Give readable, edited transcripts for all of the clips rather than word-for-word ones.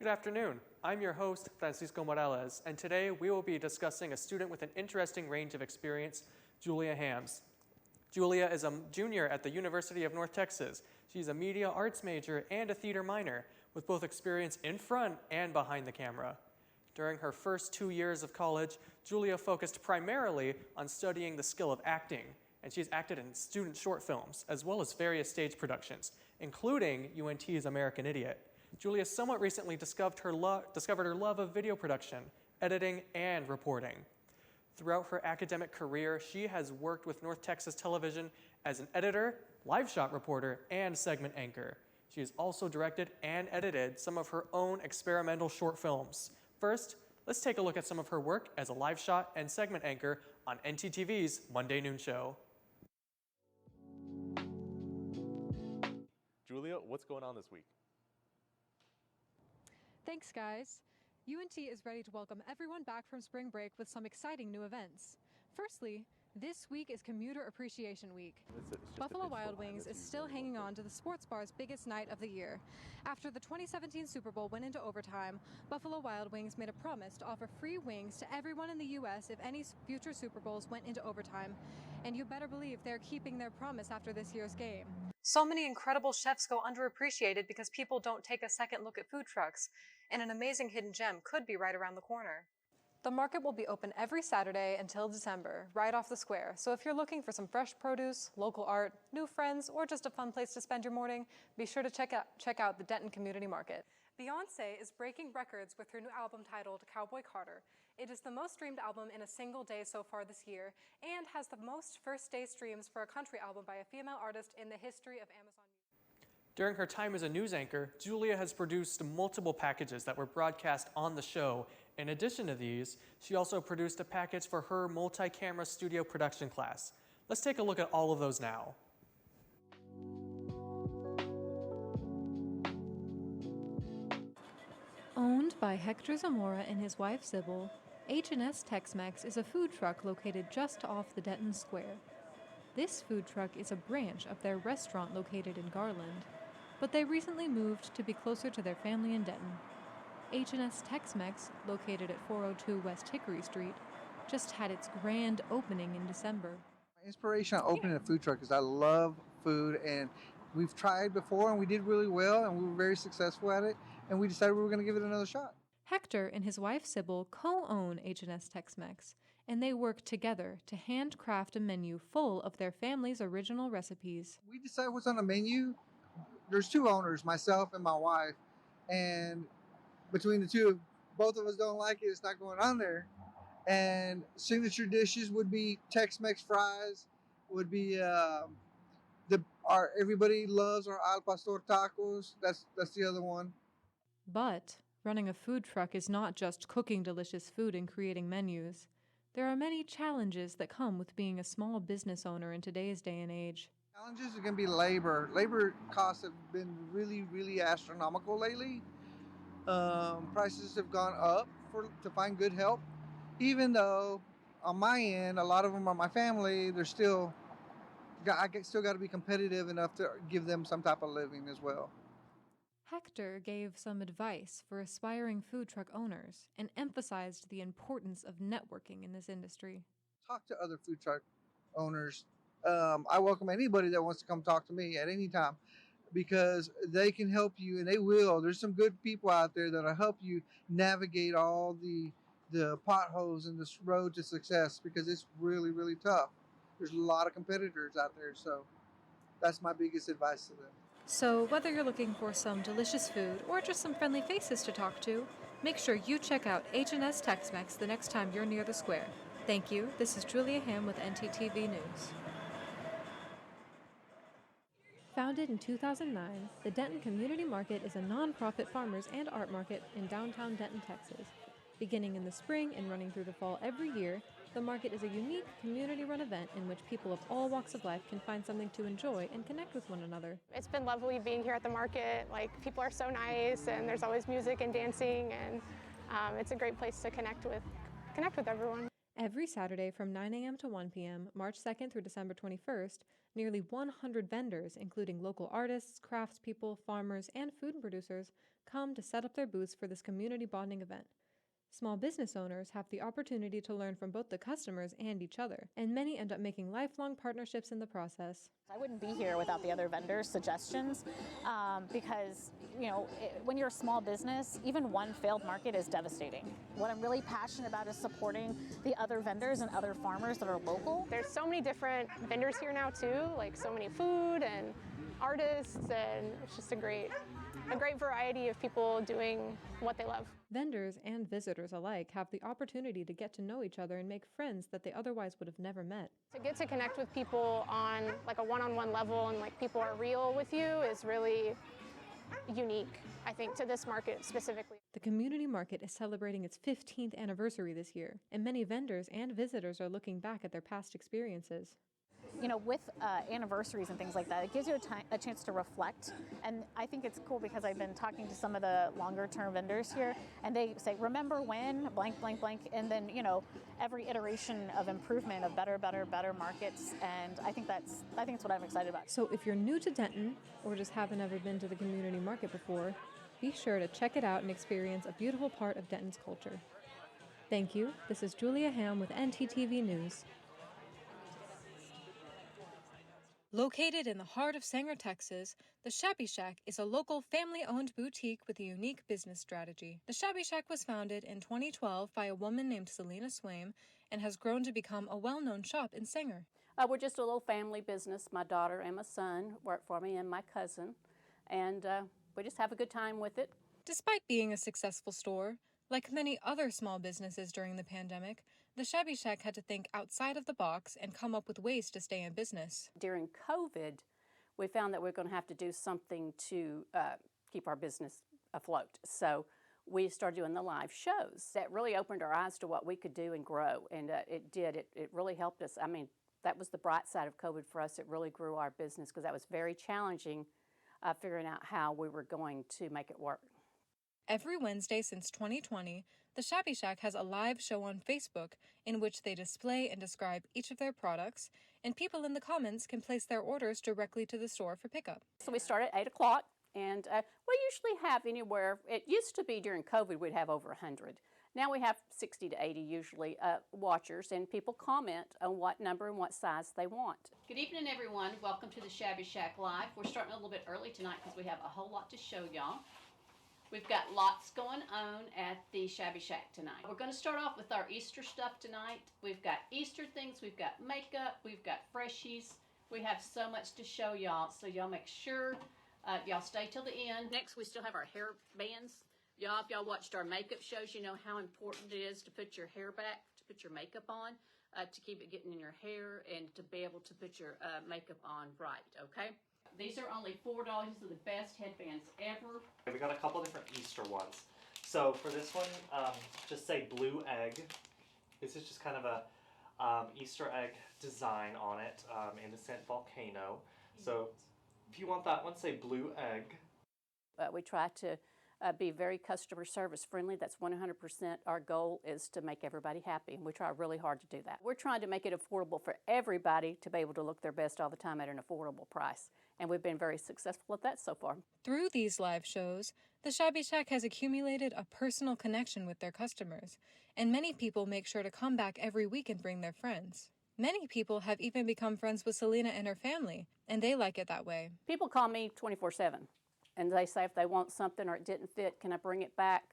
Good afternoon. I'm your host, Francisco Morales, and today we will be discussing a student with an interesting range of experience, Julia Hams. Julia is a junior at the University of North Texas. She's a media arts major and a theater minor, with both experience in front and behind the camera. During her first 2 years of college, Julia focused primarily on studying the skill of acting, and she's acted in student short films, as well as various stage productions, including UNT's American Idiot. Julia somewhat recently discovered her love of video production, editing, and reporting. Throughout her academic career, she has worked with North Texas Television as an editor, live shot reporter, and segment anchor. She has also directed and edited some of her own experimental short films. First, let's take a look at some of her work as a live shot and segment anchor on NTTV's Monday Noon Show. Julia, what's going on this week? Thanks, guys. UNT is ready to welcome everyone back from spring break with some exciting new events. Firstly, this week is Commuter Appreciation Week. Buffalo Wild Wings is still hanging on to the sports bar's biggest night of the year. After the 2017 Super Bowl went into overtime, Buffalo Wild Wings made a promise to offer free wings to everyone in the U.S. if any future Super Bowls went into overtime. And you better believe they're keeping their promise after this year's game. So many incredible chefs go underappreciated because people don't take a second look at food trucks, and an amazing hidden gem could be right around the corner. The market will be open every Saturday until December, right off the square. So if you're looking for some fresh produce, local art, new friends, or just a fun place to spend your morning, be sure to check out the Denton Community Market. Beyoncé is breaking records with her new album titled Cowboy Carter. It is the most streamed album in a single day so far this year and has the most first-day streams for a country album by a female artist in the history of Amazon Music. During her time as a news anchor, Julia has produced multiple packages that were broadcast on the show. In addition to these, she also produced a package for her multi-camera studio production class. Let's take a look at all of those now. Owned by Hector Zamora and his wife Sybil, H&S Tex-Mex is a food truck located just off the Denton Square. This food truck is a branch of their restaurant located in Garland, but they recently moved to be closer to their family in Denton. H&S Tex-Mex, located at 402 West Hickory Street, just had its grand opening in December. My inspiration on opening a food truck is I love food, and we've tried before and we did really well and we were very successful at it, and we decided we were going to give it another shot. Hector and his wife Sybil co-own H&S Tex-Mex, and they work together to handcraft a menu full of their family's original recipes. We decide what's on the menu. There's two owners, myself and my wife, and between the two, both of us don't like it. It's not going on there. And signature dishes would be Tex-Mex fries, would be everybody loves our al pastor tacos. That's the other one. But running a food truck is not just cooking delicious food and creating menus. There are many challenges that come with being a small business owner in today's day and age. Challenges are going to be labor. Labor costs have been really, really astronomical lately. Prices have gone up to find good help. Even though on my end, a lot of them are my family, I still got to be competitive enough to give them some type of living as well. Hector gave some advice for aspiring food truck owners and emphasized the importance of networking in this industry. Talk to other food truck owners. I welcome anybody that wants to come talk to me at any time, because they can help you, and they will. There's some good people out there that'll help you navigate all the potholes in this road to success, because it's really, really tough. There's a lot of competitors out there, so that's my biggest advice to them. So whether you're looking for some delicious food or just some friendly faces to talk to, make sure you check out H&S Tex-Mex the next time you're near the square. Thank you. This is Julia Ham with NTTV News. Founded in 2009, the Denton Community Market is a nonprofit farmers and art market in downtown Denton, Texas. Beginning in the spring and running through the fall every year, the market is a unique community-run event in which people of all walks of life can find something to enjoy and connect with one another. It's been lovely being here at the market. People are so nice, and there's always music and dancing, and it's a great place to connect with everyone. Every Saturday from 9 a.m. to 1 p.m., March 2nd through December 21st, nearly 100 vendors, including local artists, craftspeople, farmers, and food producers, come to set up their booths for this community bonding event. Small business owners have the opportunity to learn from both the customers and each other, and many end up making lifelong partnerships in the process. I wouldn't be here without the other vendors' suggestions because, when you're a small business, even one failed market is devastating. What I'm really passionate about is supporting the other vendors and other farmers that are local. There's so many different vendors here now too, like so many food and artists, and it's just a great variety of people doing what they love. Vendors and visitors alike have the opportunity to get to know each other and make friends that they otherwise would have never met. To get to connect with people on like a one-on-one level and like people are real with you is really unique, I think, to this market specifically. The community market is celebrating its 15th anniversary this year, and many vendors and visitors are looking back at their past experiences. With anniversaries and things like that, it gives you a chance to reflect. And I think it's cool because I've been talking to some of the longer term vendors here, and they say, remember when, blank, blank, blank. And then, every iteration of improvement of better markets. And I think that's what I'm excited about. So if you're new to Denton or just haven't ever been to the community market before, be sure to check it out and experience a beautiful part of Denton's culture. Thank you. This is Julia Ham with NTTV News. Located in the heart of Sanger, Texas, the Shabby Shack is a local family-owned boutique with a unique business strategy. The Shabby Shack was founded in 2012 by a woman named Selena Swaim and has grown to become a well-known shop in Sanger. We're just a little family business. My daughter and my son work for me, and my cousin, and we just have a good time with it. Despite being a successful store, like many other small businesses during the pandemic, the Shabby Shack had to think outside of the box and come up with ways to stay in business. During COVID, we found that we're going to have to do something to keep our business afloat. So we started doing the live shows. That really opened our eyes to what we could do and grow, and it did. It really helped us. I mean, that was the bright side of COVID for us. It really grew our business because that was very challenging, figuring out how we were going to make it work. Every Wednesday since 2020, the Shabby Shack has a live show on Facebook in which they display and describe each of their products, and people in the comments can place their orders directly to the store for pickup. So we start at 8 o'clock, and we usually have anywhere, it used to be during COVID we'd have over 100. Now we have 60 to 80 usually watchers, and people comment on what number and what size they want. Good evening, everyone. Welcome to the Shabby Shack Live. We're starting a little bit early tonight because we have a whole lot to show y'all. We've got lots going on at the Shabby Shack tonight. We're going to start off with our Easter stuff tonight. We've got Easter things, we've got makeup, we've got freshies. We have so much to show y'all, so y'all make sure y'all stay till the end. Next, we still have our hair bands. Y'all, if y'all watched our makeup shows, you know how important it is to put your hair back, to put your makeup on, to keep it getting in your hair, and to be able to put your makeup on right, okay? These are only $4. These are the best headbands ever. We got a couple different Easter ones. So for this one, just say blue egg. This is just kind of a Easter egg design on it, innocent volcano. So if you want that one, say blue egg. We try to be very customer service friendly. That's 100% our goal, is to make everybody happy, and we try really hard to do that. We're trying to make it affordable for everybody to be able to look their best all the time at an affordable price, and we've been very successful at that so far. Through these live shows, the Shabby Shack has accumulated a personal connection with their customers, and many people make sure to come back every week and bring their friends. Many people have even become friends with Selena and her family, and they like it that way. People call me 24/7. And they say if they want something or it didn't fit, can I bring it back?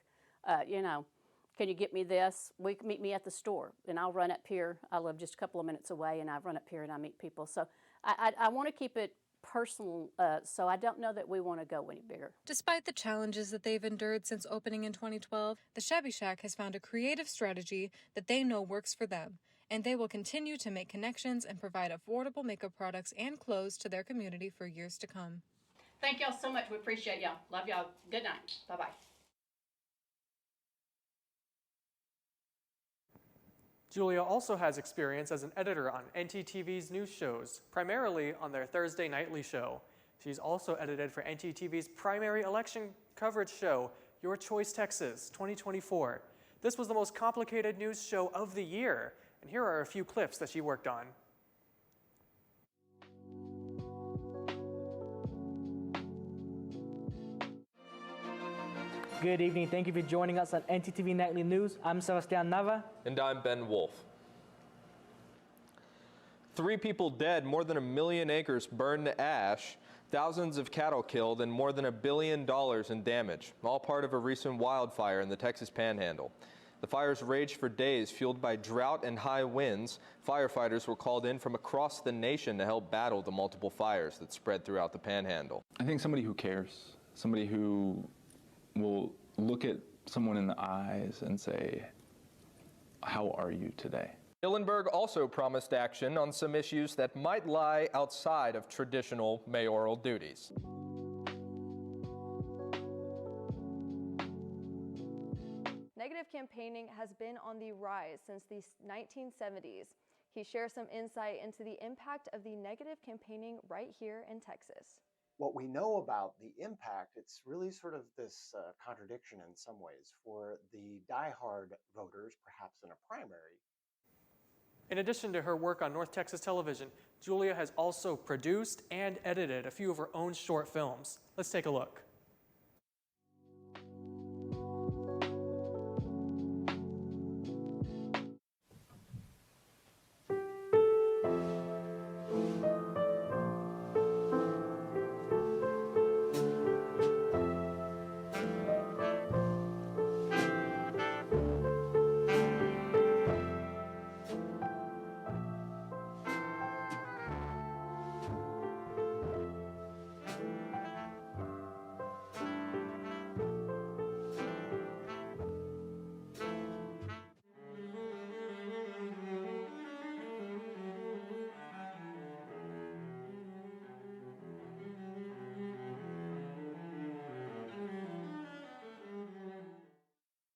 Can you get me this? Meet me at the store, and I'll run up here. I live just a couple of minutes away, and I run up here and I meet people. So I want to keep it personal, so I don't know that we want to go any bigger. Despite the challenges that they've endured since opening in 2012, the Shabby Shack has found a creative strategy that they know works for them, and they will continue to make connections and provide affordable makeup products and clothes to their community for years to come. Thank y'all so much. We appreciate y'all. Love y'all. Good night. Bye-bye. Julia also has experience as an editor on NTTV's news shows, primarily on their Thursday nightly show. She's also edited for NTTV's primary election coverage show, Your Choice Texas 2024. This was the most complicated news show of the year, and here are a few clips that she worked on. Good evening. Thank you for joining us on NTTV Nightly News. I'm Sebastian Nava. And I'm Ben Wolf. 3 people dead, more than 1 million acres burned to ash, thousands of cattle killed, and more than $1 billion in damage, all part of a recent wildfire in the Texas Panhandle. The fires raged for days, fueled by drought and high winds. Firefighters were called in from across the nation to help battle the multiple fires that spread throughout the Panhandle. I think somebody who cares, somebody who will look at someone in the eyes and say, "How are you today?" Dillenberg also promised action on some issues that might lie outside of traditional mayoral duties. Negative campaigning has been on the rise since the 1970s. He shares some insight into the impact of the negative campaigning right here in Texas. What we know about the impact, it's really sort of this contradiction in some ways. For the diehard voters, perhaps in a primary. In addition to her work on North Texas television, Julia has also produced and edited a few of her own short films. Let's take a look.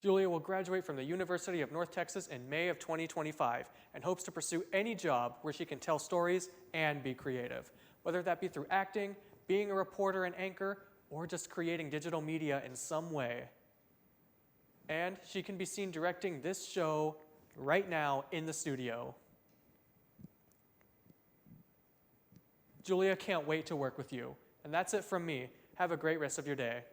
Julia will graduate from the University of North Texas in May of 2025 and hopes to pursue any job where she can tell stories and be creative, whether that be through acting, being a reporter and anchor, or just creating digital media in some way. And she can be seen directing this show right now in the studio. Julia can't wait to work with you. And that's it from me. Have a great rest of your day.